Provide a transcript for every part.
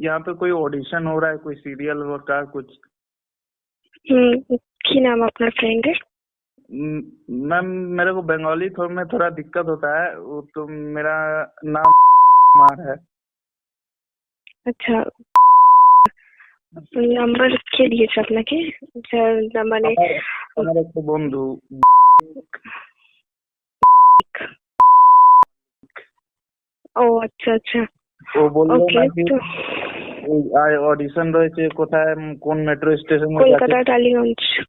यहाँ पे कोई ऑडिशन हो रहा है, कोई सीरियल का कुछ? কি নাম আপনার ফ্রেন্ডের? मैम मेरे को बंगाली में थोड़ा दिक्कत होता है, वो तो मेरा नाम कुमार है। আচ্ছা, নাম্বার কে দিয়েছে আপনাকে? মানে আমার একটা বন্ধু। ও আচ্ছা আচ্ছা, ও বললো ওকে। নাকি তো অডিশন রয়েছে কোথায়, কোন মেট্রো স্টেশনে?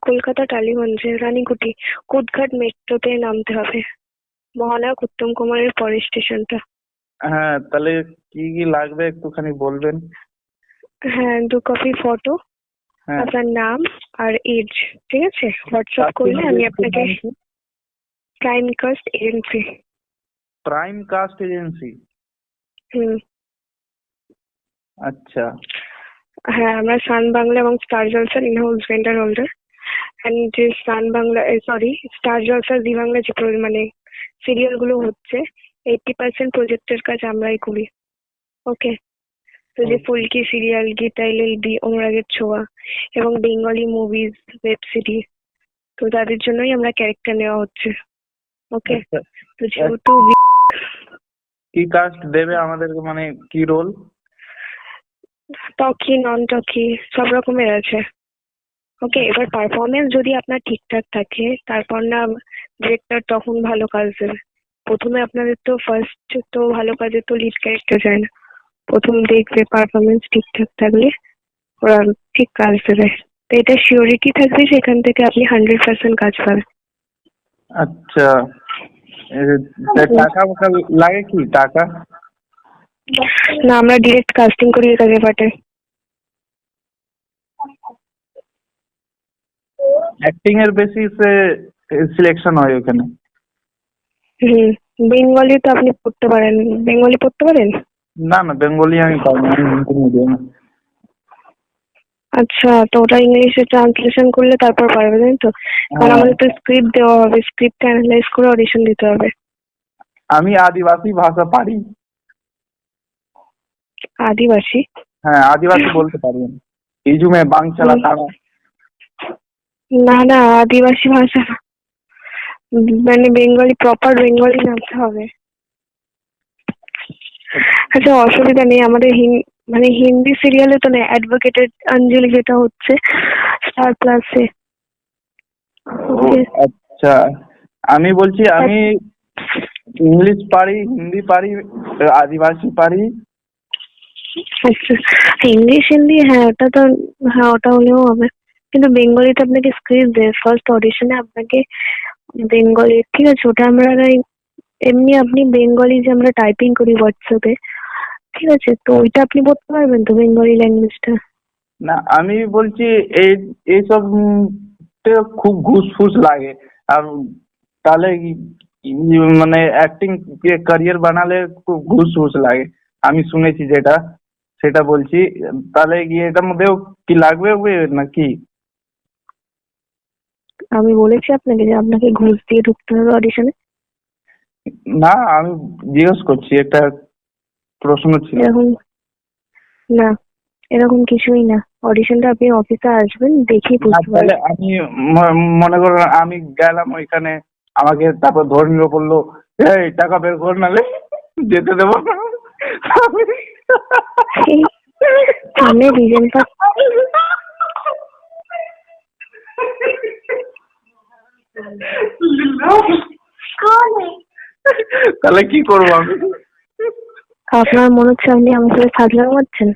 কলকাতা টালিগঞ্জে রানীকুটি কুদঘাট মেট্রোতে নামতে হবে, মহানায়ক উত্তম কুমারের পরের স্টেশনটা। হ্যাঁ, তাহলে কি কি লাগবে একটুখানি বলবেন? হ্যাঁ, 2 কপি ফটো, হ্যাঁ, আপনার নাম আর এজ, ঠিক আছে? হোয়াটসঅ্যাপ করলে আমি আপনাকে। Prime cast agency. Prime cast agency? আচ্ছা। হ্যাঁ, আমরা সান বাংলা এবং স্টার জলসার ইনহাউস ভেন্ডার হোল্ডার। অ্যান্ড যে সান বাংলা স্টার জলসার জি বাংলা যে মানে সিরিয়াল গুলো হচ্ছে 80% প্রজেক্টের কাজ আমরাই করি। ওকে, তো যে ফুলকি সিরিয়াল, গীতা এলএলবি, অনুরাগের ছোঁয়া এবং বেঙ্গলি মুভিজ, ওয়েব সিরিজ, তো তাদের জন্যই আমরা ক্যারেক্টার নেওয়া হচ্ছে। ওকে, তো যেহেতু কি কাস্ট দেবে আমাদেরকে, মানে কি রোল? টকি, নন টকি সব রকমের আছে। ওকে, এবার পারফরমেন্স যদি আপনার ঠিকঠাক থাকে তারপর না ডিরেক্টর তখন ভালো কাজ দেবে। প্রথমে আপনাদের তো ফার্স্ট তো ভালো কাজে তো লিড ক্যারেক্টার যায় না, প্রথম দেখবে পারফরমেন্স ঠিকঠাক থাকলে ওরা ঠিক কাজ দেবে। তো এটা সিওরিটি থাকবে, সেখান থেকে আপনি 100% কাজ পাবেন। আচ্ছা, টাকা লাগে কি? টাকা না, আমরা ডিরেক্ট কাস্টিং করি, কাজে পাঠাই। অ্যাক্টিং এর বেসিসে সিলেকশন হয় ওখানে? বেঙ্গলি তো আপনি পড়তে পারেন? বেঙ্গলি পড়তে পারেন? না না, বেঙ্গলি আমি পারি না, আমি হিন্দি মিডিয়ামে। আচ্ছা, তো ওটা ইংলিশে ট্রান্সলেশন করলে তারপর পারবে, তাই তো? কারণ আমাদের তো স্ক্রিপ্ট দেওয়া হবে, স্ক্রিপ্ট অ্যানালাইজ করে অডিশন দিতে হবে। আমি আদিবাসী ভাষা পারি। আদিবাসী? হ্যাঁ, আদিবাসী বলতে পারি আমি। হিজুমে বাংচালা তারা। না না, আদিবাসী ভাষা না, মানে বেঙ্গলি, প্রপার বেঙ্গলি জানতে হবে। আচ্ছা, অসুবিধা নেই, আমাদের মানে হিন্দি সিরিয়ালে তো না, অ্যাডভোকেটেড অঞ্জলি যেটা হচ্ছে স্টার প্লাসে। আচ্ছা, আমি বলছি আমি ইংলিশ পারি, হিন্দি পারি, আদিবাসী পারি। আচ্ছা, ইংলিশ হিন্দি, হ্যাঁ ওটা তো, হ্যাঁ ওটা হলেও হবে, কিন্তু বেঙ্গলিতে আপনাকে স্ক্রিপ্ট দেয় ফার্স্ট অডিশনে আপনাকে বেঙ্গলি, ঠিক আছে? ওটা আমরা এমনি আপনি বেঙ্গলি যে আমরা টাইপিং করি হোয়াটসঅ্যাপে, ঠিক আছে? তো ওইটা আপনি বলতে পারবেন তো বেঙ্গলি ল্যাঙ্গুয়েজটা? না, আমি বলছি এইসব খুব ঘুষ ফুস লাগে, আর তাহলে মানে অ্যাক্টিং ক্যারিয়ার বানালে খুব ঘুষ ফুস লাগে, আমি শুনেছি যেটা, সেটা বলছি। তাহলে এটার মধ্যেও কি লাগবে নাকি? আমি বলেছি আপনাকে যে আপনাকে ঘুষ দিয়ে ঢুকতে হবে অডিশনে? না, আমি জিজ্ঞেস করছি, একটা প্রশ্ন ছিল। এরকম না, এরকম কিছুই না। অডিশনটা আপনি অফিসে আসবেন, দেখেই বুঝতে তাহলে পারবেন। আমি মনে করো আমি গেলাম ওইখানে, আমাকে তারপর ধরে নিয়ে বললো এই টাকা বের কর, নালে যেতে দেবো না। সামনে রিজেন পাস। তাহলে কি করবো আমি? আপনার মনে হচ্ছে আপনি আমার সাথে ফাজলামো করছেন?